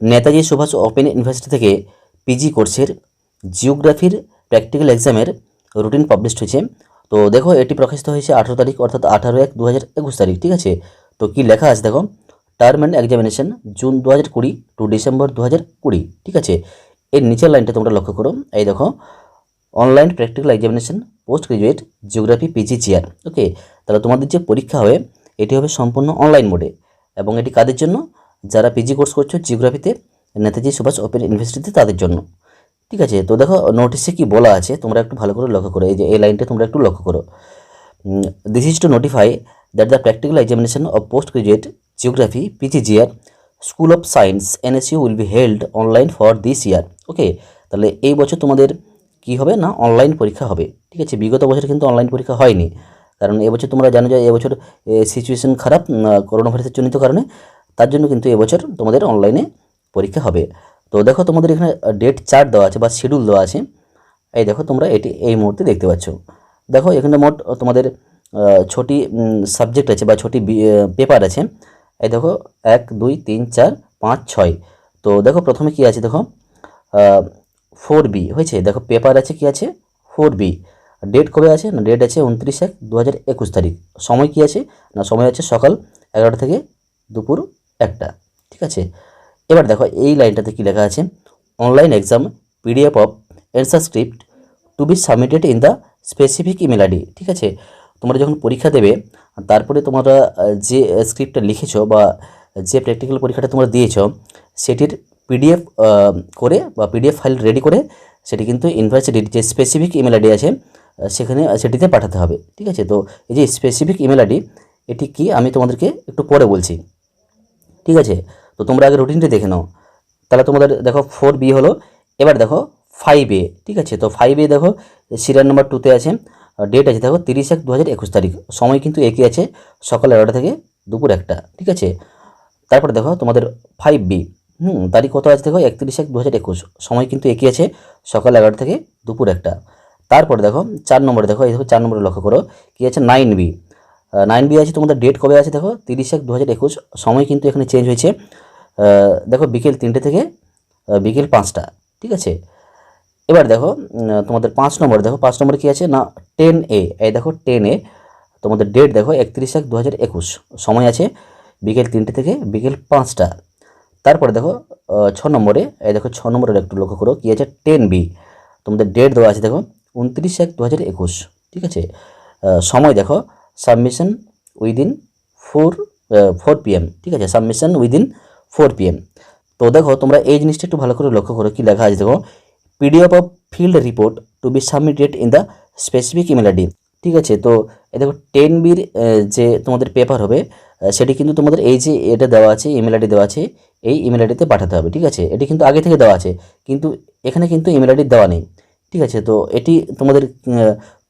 Netaji Subhash open university থেকে PG কোর্সের জিওগ্রাফির practical এক্সামের রুটিন পাবলিশড হয়েছে। তো দেখো এটি প্রকাশিত হয়েছে 18 তারিখ অর্থাৎ 18/1/2021 তারিখ। ঠিক আছে, তো কি লেখা আছে দেখো, term and examination June 2020 to December 2020। ঠিক আছে, এর নিচের লাইনটা তোমরা লক্ষ্য করো, এই দেখো online practical examination post graduate geography PG chair. Okay, তাহলে তোমাদের যে পরীক্ষা হবে এটি হবে সম্পূর্ণ অনলাইন মোডে, এবং এটি কাদের জন্য? যারা পিজি কোর্স করছো জিওগ্রাফিতে নেতাজি সুভাষ ওপেন ইউনিভার্সিটিতে, তাদের জন্য। ঠিক আছে, তো দেখো নোটিশে কি বলা আছে তোমরা একটু ভালো করে লক্ষ্য করো, এই যে এই লাইনটা তোমরা একটু লক্ষ্য করো। This is to notify that the practical examination of post graduate geography PGGR school of science NSOU will be held online for this year. Okay, তাহলে এই বছর তোমাদের কি হবে না, অনলাইন পরীক্ষা হবে। ঠিক আছে, বিগত বছর কিন্তু অনলাইন পরীক্ষা হয়নি, কারণ এবছর তোমরা জানো যে এবছর সিচুয়েশন খারাপ করোনা ভাইরাসের জনিত কারণে, তার জন্য কিন্তু এবছর তোমাদের অনলাইনে পরীক্ষা হবে। তো দেখো তোমাদের এখানে ডেট চার্ট দেওয়া আছে বা শিডিউল দেওয়া আছে, এই দেখো তোমরা এটি এই মুহূর্তে দেখতে পাচ্ছ। দেখো এখানে মোট তোমাদের ছটি সাবজেক্ট আছে বা ছটি পেপার আছে। এই দেখো 1 2 3 4 5 6। তো দেখো প্রথমে কি আছে দেখো 4B হয়েছে, দেখো পেপার আছে কি আছে 4B। ডেট কবে আছে না, ডেট আছে 29/1/2021 তারিখ। সময় কি আছে না, সময় আছে সকাল 11টা থেকে দুপুর 1টা। ঠিক আছে, এবার দেখো এই লাইনটাতে কি লেখা আছে, online exam PDF of answer script to be submitted in the specific email ID. ঠিক আছে, তোমরা যখন পরীক্ষা দেবে তারপরে তোমরা যে স্ক্রিপ্টটা লিখেছো বা যে প্র্যাকটিক্যাল পরীক্ষাটা তোমরা দিয়েছো সেটির PDF করে বা PDF ফাইল রেডি করে সেটি কিন্তু ইউনিভার্সিটির যে স্পেসিফিক ইমেল আইডি আছে সেখানে সেটিতে পাঠাতে হবে। ঠিক আছে, তো এই যে স্পেসিফিক ইমেল আইডি এটি কি আমি তোমাদেরকে একটু পরে বলছি। ঠিক আছে, তো তোমরা আগে রুটিনটা দেখে নাও। তাহলে তোমাদের দেখো 4B হলো, এবার দেখো 5A। ঠিক আছে, তো 5A দেখো সিরিয়াল নাম্বার 2তে আছে, ডেট আছে দেখো 30/1/2021 তারিখ। সময় কিন্তু একই আছে, সকাল 11টা থেকে দুপুর 1টা। ঠিক আছে, তারপরে দেখো তোমাদের 5B তারিখ কত আছে দেখো 31/1/2021। সময় কিন্তু একই আছে, সকাল 11টা থেকে দুপুর 1টা। তারপরে দেখো 4 নম্বরে দেখো, এই দেখো 4 নম্বরে লক্ষ্য করো কি আছে 9B। 9B আছে তোমাদের ডেট কবে আছে দেখো 30/1/2021। সময় কিন্তু এখানে চেঞ্জ হয়েছে, দেখো বিকেল 3টে থেকে বিকেল 5টা। ঠিক আছে, এবার দেখো তোমাদের 5 নম্বরে দেখো 5 নম্বরে কী আছে না 10A। এই দেখো 10A তোমাদের ডেট দেখো 31/1/2021। সময় আছে বিকেল 3টে থেকে বিকেল 5টা। তারপরে দেখো 6 নম্বরে, এই দেখো 6 নম্বরের একটু লক্ষ্য করো কী আছে 10B। তোমাদের ডেট দেওয়া আছে দেখো 29/1/2021। ঠিক আছে, সময় দেখো সাবমিশন উইদিন 4 PM। ঠিক আছে, সাবমিশন উইদিন 4 PM। তো দেখো তোমরা এই জিনিসটা একটু ভালো করে লক্ষ্য করো, কি লেখা আছে দেখো PDF of field report to be submitted in the specific email ID. ঠিক আছে, তো এই দেখো 10Bর যে তোমাদের পেপার হবে সেটি কিন্তু তোমাদের এই যে এটা দেওয়া আছে ইমেল আইডি দেওয়া আছে, এই ইমেল আইডিতে পাঠাতে হবে। ঠিক আছে, এটি কিন্তু আগে থেকে দেওয়া আছে, কিন্তু এখানে কিন্তু ইমেল আইডি দেওয়া নেই। ঠিক আছে, তো এটি তোমাদের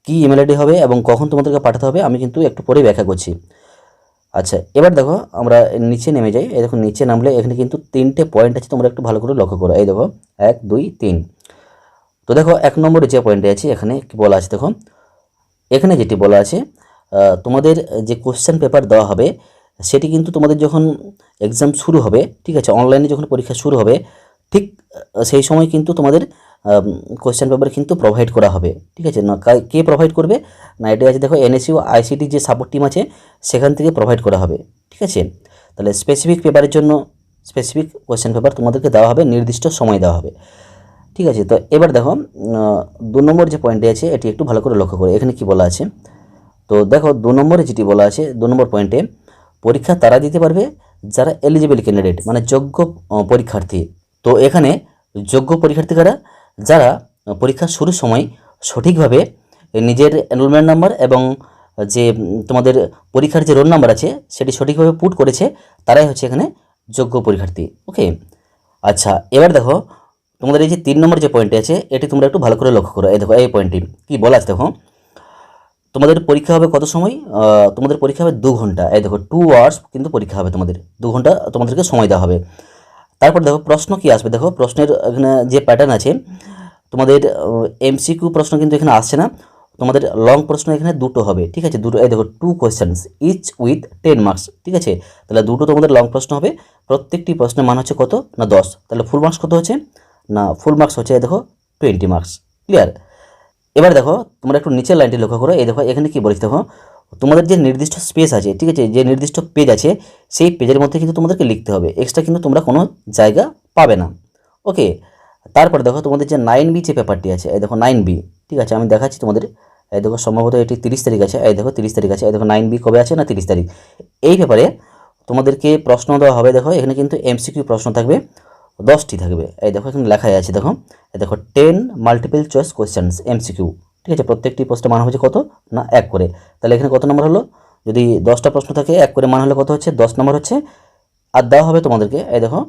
কি ইমেল আইডি হবে এবং কখন তোমাদেরকে পাঠাতে হবে আমি কিন্তু একটু পরে ব্যাখ্যা করছি। আচ্ছা, এবার দেখো আমরা নিচে নেমে যাই। এই দেখো নিচে নামলে এখানে কিন্তু 3টে পয়েন্ট আছে, তোমরা একটু ভালো করে লক্ষ্য করো। এই দেখো 1 2 3। তো দেখো 1 নম্বরে যে পয়েন্টে আছে এখানে কি বলা আছে দেখো, এখানে যেটি বলা আছে তোমাদের যে কোশ্চেন পেপার দেওয়া হবে সেটি কিন্তু তোমাদের যখন এক্সাম শুরু হবে, ঠিক আছে, অনলাইনে যখন পরীক্ষা শুরু হবে ঠিক সেই সময় কিন্তু তোমাদের কোশ্চেন পেপার কিন্তু প্রোভাইড করা হবে। ঠিক আছে, না কে প্রোভাইড করবে না, এটা আছে দেখো NSU ICT যে সাপোর্ট টিম আছে সেখান থেকে প্রোভাইড করা হবে। ঠিক আছে, তাহলে স্পেসিফিক পেপারের জন্য স্পেসিফিক কোশ্চেন পেপার তোমাদেরকে দেওয়া হবে, নির্দিষ্ট সময় দেওয়া হবে। ঠিক আছে, তো এবার দেখো 2 নম্বর যে পয়েন্টে আছে এটি একটু ভালো করে লক্ষ্য করে এখানে কি বলা আছে। তো দেখো 2 নম্বরে যেটি বলা আছে 2 নম্বর পয়েন্টে, পরীক্ষা তারা দিতে পারবে যারা এলিজিবল ক্যান্ডিডেট মানে যোগ্য পরীক্ষার্থী। তো এখানে যোগ্য পরীক্ষার্থী কারা, যারা পরীক্ষা শুরুর সময় সঠিকভাবে নিজের এনরোলমেন্ট নাম্বার এবং যে তোমাদের পরীক্ষার যে রোল নাম্বার আছে সেটি সঠিকভাবে পুট করেছে, তারাই হচ্ছে এখানে যোগ্য পরীক্ষার্থী। ওকে, আচ্ছা এবার দেখো তোমাদের এই যে 3 নম্বর যে পয়েন্টে আছে এটি তোমরা একটু ভালো করে লক্ষ্য করো। এই দেখো এই পয়েন্টটি কি বলা আছে দেখো, তোমাদের পরীক্ষা হবে কত সময়, তোমাদের পরীক্ষা হবে 2 ঘন্টা। এই দেখো 2 আওয়ার্স কিন্তু পরীক্ষা হবে, তোমাদের 2 ঘন্টা তোমাদেরকে সময় দেওয়া হবে। তারপর দেখো প্রশ্ন কি আসবে, দেখো প্রশ্নের এখানে যে প্যাটার্ন আছে তোমাদের MCQ প্রশ্ন কিন্তু এখানে আসছে না, তোমাদের লং প্রশ্ন এখানে দুটো হবে, ঠিক আছে, দুটো। এই দেখো 2 কোয়েশ্চেন্স ইচ উইথ 10 মার্কস, ঠিক আছে। তাহলে দুটো তোমাদের লং প্রশ্ন হবে, প্রত্যেকটি প্রশ্নের মান হচ্ছে কত না 10। তাহলে ফুল মার্কস কত হচ্ছে না ফুল মার্কস হচ্ছে এই দেখো 20 মার্কস। ক্লিয়ার? এবার দেখো তোমরা একটু নিচের লাইনটি লক্ষ্য করো। এই দেখো এখানে কি বলেছে দেখো, তোমাদের যে নির্দিষ্ট স্পেস আছে, ঠিক আছে, যে নির্দিষ্ট পেজ আছে সেই পেজের মধ্যে কিন্তু তোমাদেরকে লিখতে হবে, এক্সট্রা কিন্তু তোমরা কোনো জায়গা পাবে না। ওকে, তারপর দেখো তোমাদের যে 9B যে পেপারটি আছে, এই দেখো 9B, ঠিক আছে, আমি দেখাচ্ছি তোমাদের। এই দেখো সম্ভবত এটি 30 তারিখ আছে, এই দেখো 30 তারিখ আছে। এই দেখো 9B কবে আছে না 30 তারিখ। এই পেপারে তোমাদেরকে প্রশ্ন দেওয়া হবে। দেখো এখানে কিন্তু MCQ প্রশ্ন থাকবে, 10টি থাকবে। এই দেখো এখানে লেখাই আছে, দেখো এই দেখো 10 মাল্টিপল চয়েস কোয়েশ্চেন্স MCQ, ঠিক আছে। প্রত্যেকটি প্রশ্নের মান হচ্ছে কত না 1 করে। তাহলে এখানে কত নম্বর হলো, যদি 10টা প্রশ্ন থাকে 1 করে মান হলে কত হচ্ছে 10 নম্বর হচ্ছে। আর দেওয়া হবে তোমাদেরকে এই দেখো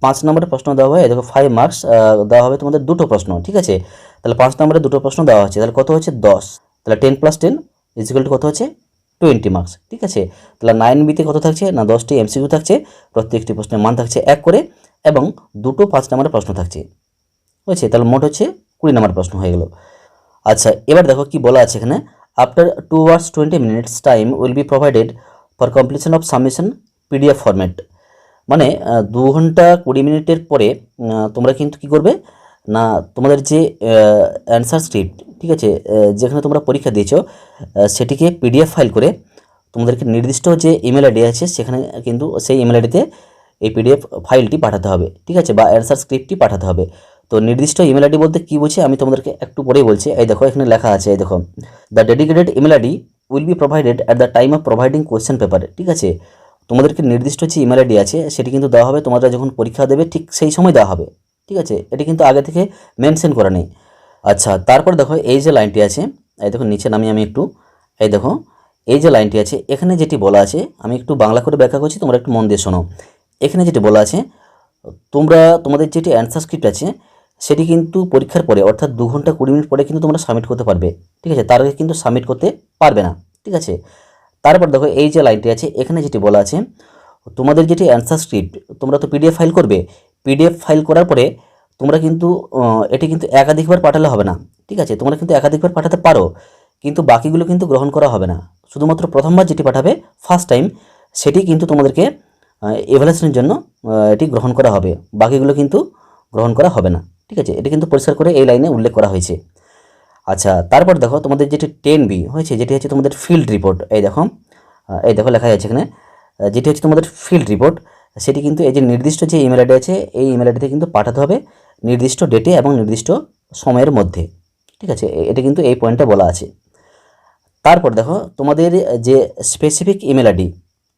5 নম্বরের প্রশ্ন দেওয়া হয়, এই দেখো 5 মার্কস দেওয়া হবে তোমাদের দুটো প্রশ্ন, ঠিক আছে। তাহলে 5 নম্বরে দুটো প্রশ্ন দেওয়া হচ্ছে, তাহলে কত হচ্ছে 10। তাহলে 10 + 10 = কত হচ্ছে 20 মার্কস, ঠিক আছে। তাহলে 9Bতে কত থাকছে না 10টি MCQ থাকছে, প্রত্যেকটি প্রশ্নের মান থাকছে 1 করে, এবং দুটো 5 নম্বরের প্রশ্ন থাকছে, বুঝছে। তাহলে মোট হচ্ছে 20 নম্বর প্রশ্ন হয়ে গেল। আচ্ছা, এবার দেখো কি বলা আছে এখানে, after 2 hours 20 minutes time will be provided for completion of submission PDF format. মানে 2 ঘন্টা 20 মিনিটের পরে তোমরা কিন্তু কি করবে না, তোমাদের যে অ্যান্সার স্ক্রিপ্ট, ঠিক আছে, যেখানে তোমরা পরীক্ষা দিয়েছো সেটিকে PDF ফাইল করে তোমাদেরকে নির্দিষ্ট যে ইমেল আইডি আছে সেখানে কিন্তু সেই ইমেল আইডিতে এই PDF ফাইলটি পাঠাতে হবে, ঠিক আছে, বা অ্যান্সার স্ক্রিপ্টটি পাঠাতে হবে। তো নির্দিষ্ট ইমেল আইডি বলতে কী বুঝি আমি তোমাদেরকে একটু পরেই বলছি। এই দেখো এখানে লেখা আছে, এই দেখো the dedicated email ID will be provided at the time of providing question paper, ঠিক আছে। তোমাদেরকে নির্দিষ্ট যে ইমেল আইডি আছে সেটি কিন্তু দেওয়া হবে, তোমরা যখন পরীক্ষা দেবে ঠিক সেই সময় দেওয়া হবে, ঠিক আছে। এটি কিন্তু আগে থেকে মেনশন করা নেই। আচ্ছা, তারপর দেখো এই যে লাইনটি আছে, এই দেখো নিচে নামিয়ে আমি একটু, এই দেখো এই যে লাইনটি আছে এখানে যেটি বলা আছে, আমি একটু বাংলা করে ব্যাখ্যা করছি, তোমরা একটু মন দিয়ে শোনো। এখানে যেটি বলা আছে, তোমাদের যেটি অ্যান্সার স্ক্রিপ্ট আছে সেটি কিন্তু পরীক্ষার পরে, অর্থাৎ 2 ঘন্টা 20 মিনিট পরে কিন্তু তোমরা সাবমিট করতে পারবে, ঠিক আছে, তার আগে কিন্তু সাবমিট করতে পারবে না, ঠিক আছে। তারপর দেখো এই যে লাইনটি আছে এখানে যেটি বলা আছে, তোমাদের যেটি অ্যান্সার স্ক্রিপ্ট তোমরা তো PDF ফাইল করবে, PDF ফাইল করার পরে তোমরা কিন্তু এটি কিন্তু একাধিকবার পাঠালে হবে না, ঠিক আছে। তোমরা কিন্তু একাধিকবার পাঠাতে পারো, কিন্তু বাকিগুলো কিন্তু গ্রহণ করা হবে না। শুধুমাত্র প্রথমবার যেটি পাঠাবে ফার্স্ট টাইম, সেটি কিন্তু তোমাদেরকে এভালুয়েশনের জন্য এটি গ্রহণ করা হবে, বাকিগুলো কিন্তু গ্রহণ করা হবে না, ঠিক আছে। এটি কিন্তু পরিষ্কার করে এই লাইনে উল্লেখ করা হয়েছে। আচ্ছা, তারপর দেখো তোমাদের যেটি 10B হয়েছে, যেটি হচ্ছে তোমাদের ফিল্ড রিপোর্ট। এই দেখো লেখা আছে এখানে, যেটি হচ্ছে তোমাদের ফিল্ড রিপোর্ট, সেটি কিন্তু এই যে নির্দিষ্ট যে ইমেল আইডি আছে এই ইমেল আইডিতে কিন্তু পাঠাতে হবে নির্দিষ্ট ডেটে এবং নির্দিষ্ট সময়ের মধ্যে, ঠিক আছে। এটা কিন্তু এই পয়েন্টটা বলা আছে। তারপর দেখো তোমাদের যে স্পেসিফিক ইমেল আইডি,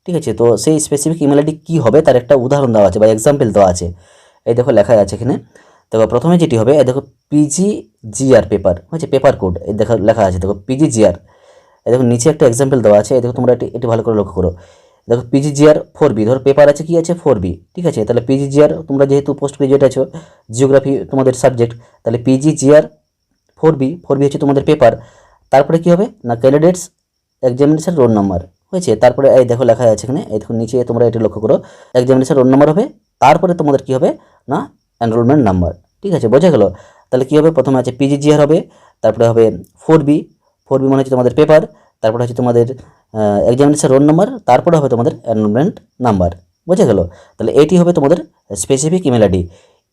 ঠিক আছে, তো সেই স্পেসিফিক ইমেল আইডি কী হবে তার একটা উদাহরণ দেওয়া আছে বা এক্সাম্পল দেওয়া আছে। এই দেখো লেখা আছে এখানে, দেখো প্রথমে যেটি হবে, এই দেখো PGGR পেপার হচ্ছে পেপার কোড, এই দেখো লেখা আছে, দেখো PGGR। এই দেখো নিচে একটা এক্সাম্পল দেওয়া আছে, এই দেখো তোমরা এটি ভালো করে লক্ষ্য করো। দেখো PGGR 4B, ধরো পেপার আছে কি আছে 4B, ঠিক আছে। তাহলে PGGR তোমরা যেহেতু পোস্ট গ্রাজুয়েট আছো, জিওগ্রাফি তোমাদের সাবজেক্ট, তাহলে PGGR 4B হচ্ছে তোমাদের পেপার। তারপরে কি হবে না ক্যান্ডিডেটস এক্সামিনেশন রোল নাম্বার হয়েছে। তারপরে এই দেখো লেখা আছে এখানে, এই দেখো নিচে তোমরা এটা লক্ষ্য করো, এক্সামিনেশন রোল নাম্বার হবে। তারপরে তোমাদের কি হবে না এনরোলমেন্ট নাম্বার, ঠিক আছে, বোঝা গেল। তাহলে কী হবে, প্রথমে আছে PGGR হবে, তারপরে হবে 4B মানে হচ্ছে তোমাদের পেপার, তারপরে হচ্ছে তোমাদের এক্সামিনেশন রোল নাম্বার, তারপরে হবে তোমাদের এনরোলমেন্ট নাম্বার, বোঝা গেল। তাহলে এটি হবে তোমাদের স্পেসিফিক ইমেল আইডি।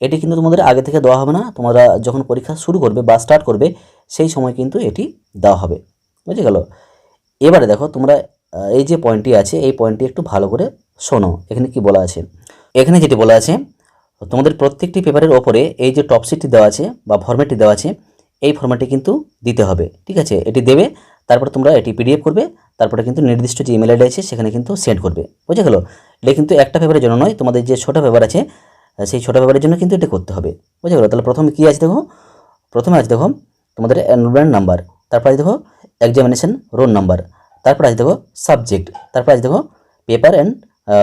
এটি কিন্তু তোমাদের আগে থেকে দেওয়া হবে না, তোমরা যখন পরীক্ষা শুরু করবে বা স্টার্ট করবে সেই সময় কিন্তু এটি দেওয়া হবে, বুঝে গেল। এবারে দেখো তোমরা এই যে পয়েন্টটি আছে এই পয়েন্টটি একটু ভালো করে শোনো। এখানে কি বলা আছে, এখানে যেটি বলা আছে, তোমাদের প্রত্যেকটি পেপারের ওপরে এই যে টপ শিটটি দেওয়া আছে বা ফরম্যাটটি দেওয়া আছে, এই ফরম্যাটটি কিন্তু দিতে হবে, ঠিক আছে। এটি দেবে, তারপরে তোমরা এটি PDF করবে, তারপরে কিন্তু নির্দিষ্ট যে ইমেল আইডি আছে সেখানে কিন্তু সেন্ড করবে, বুঝে গেল। এটা কিন্তু একটা পেপারের জন্য নয়, তোমাদের যে ছোটো পেপার আছে সেই ছোটো পেপারের জন্য কিন্তু এটা করতে হবে, বুঝে গেল। তাহলে প্রথমে কী আছে দেখো, প্রথমে আছে দেখো তোমাদের এনরোলমেন্ট নাম্বার, তারপর আছে দেখো এক্সামিনেশন রোল নাম্বার, তারপর আছে দেখো সাবজেক্ট, তারপর আছে দেখো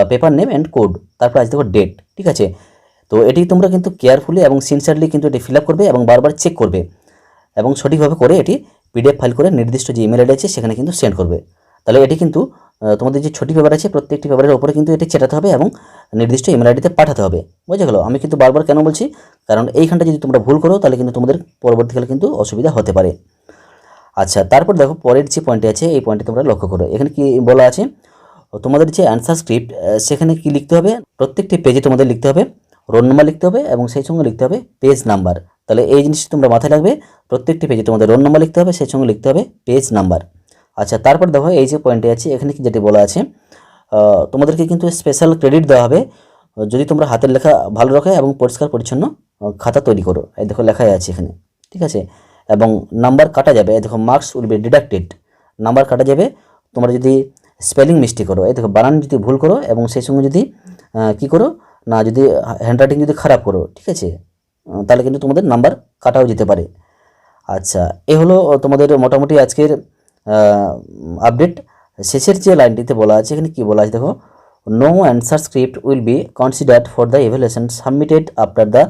পেপার নেম অ্যান্ড কোড, তারপর আছে দেখো ডেট, ঠিক আছে। তো এটি তোমরা কিন্তু কেয়ারফুলি এবং সিনসিয়ারলি কিন্তু এটি ফিল আপ করবে এবং বারবার চেক করবে এবং সঠিকভাবে করে এটি PDF ফাইল করে নির্দিষ্ট যে ইমেল আইডি আছে সেখানে কিন্তু সেন্ড করবে। তাহলে এটি কিন্তু তোমাদের যে ছোটি পেপার আছে প্রত্যেকটি পেপারের ওপরে কিন্তু এটি চেটাতে হবে এবং নির্দিষ্ট ইমেল আইডিতে পাঠাতে হবে, বুঝে গেল। আমি কিন্তু বারবার কেন বলছি, কারণ এইখানটা যদি তোমরা ভুল করো তাহলে কিন্তু তোমাদের পরবর্তীকালে কিন্তু অসুবিধা হতে পারে। আচ্ছা, তারপর দেখো পরের যে পয়েন্টে আছে এই পয়েন্টে তোমরা লক্ষ্য করো। এখানে কি বলা আছে, তোমাদের যে অ্যান্সার স্ক্রিপ্ট সেখানে কি লিখতে হবে, প্রত্যেকটি পেজে তোমাদের লিখতে হবে রোল নাম্বার লিখতে হবে এবং সেই সঙ্গে লিখতে হবে পেজ নাম্বার। তাহলে এই জিনিসটি তোমরা মাথায় রাখবে, প্রত্যেকটি পেজে তোমাদের রোল নাম্বার লিখতে হবে, সেই সঙ্গে লিখতে হবে পেজ নাম্বার। আচ্ছা, তারপর দেখো এই যে পয়েন্টে আছে এখানে কি যেটি বলা আছে, তোমাদেরকে কিন্তু স্পেশাল ক্রেডিট দেওয়া হবে যদি তোমরা হাতের লেখা ভালো রাখো এবং পরিষ্কার পরিচ্ছন্ন খাতা তৈরি করো। এই দেখো লেখাই আছে এখানে, ঠিক আছে। এবং নাম্বার কাটা যাবে, এই দেখো marks will be deducted, number কাটা যাবে তোমরা যদি স্পেলিং মিস্টেক করো, এই দেখো বানান যদি ভুল করো এবং সেই সঙ্গে যদি কি করো না, যদি হ্যান্ডরাইটিং যদি খারাপ করো, ঠিক আছে, তাহলে কিন্তু তোমাদের নাম্বার কাটাও যেতে পারে। আচ্ছা, এ হলো তোমাদের মোটামুটি আজকের আপডেট। শেষের যে লাইনটিতে বলা আছে এখানে কি বলা আছে দেখো, no answer script will be considered for the evaluation submitted after the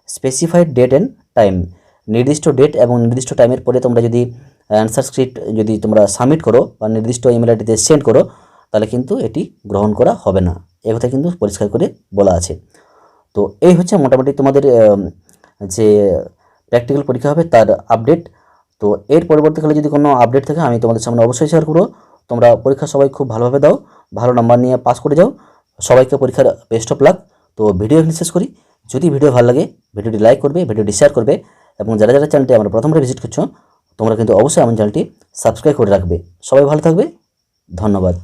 specified date and time. নির্দিষ্ট ডেট এবং নির্দিষ্ট টাইমের পরে তোমরা যদি অ্যান্সার স্ক্রিপ্ট যদি তোমরা সাবমিট করো বা নির্দিষ্ট ইমেল আইডিতে সেন্ড করো, তাহলে কিন্তু এটি গ্রহণ করা হবে না, এ কথা কিন্তু পরিষ্কার করে বলা আছে। তো এই হচ্ছে মোটামুটি তোমাদের যে প্র্যাকটিক্যাল পরীক্ষা হবে তার আপডেট। তো এর পরবর্তীকালে যদি কোনো আপডেট থাকে আমি তোমাদের সামনে অবশ্যই শেয়ার করবো। তোমরা পরীক্ষা সবাই খুব ভালোভাবে দাও, ভালো নাম্বার নিয়ে পাস করে যাও। সবাইকে পরীক্ষার বেস্ট অফ লাক। তো ভিডিও এখানে শেষ করি। যদি ভিডিও ভালো লাগে ভিডিওটি লাইক করবে, ভিডিওটি শেয়ার করবে এবং যারা যারা চ্যানেলটি আমরা প্রথমবার ভিজিট করছো তোমরা কিন্তু অবশ্যই আমার চ্যানেলটি সাবস্ক্রাইব করে রাখবে। সবাই ভালো থাকবে, ধন্যবাদ।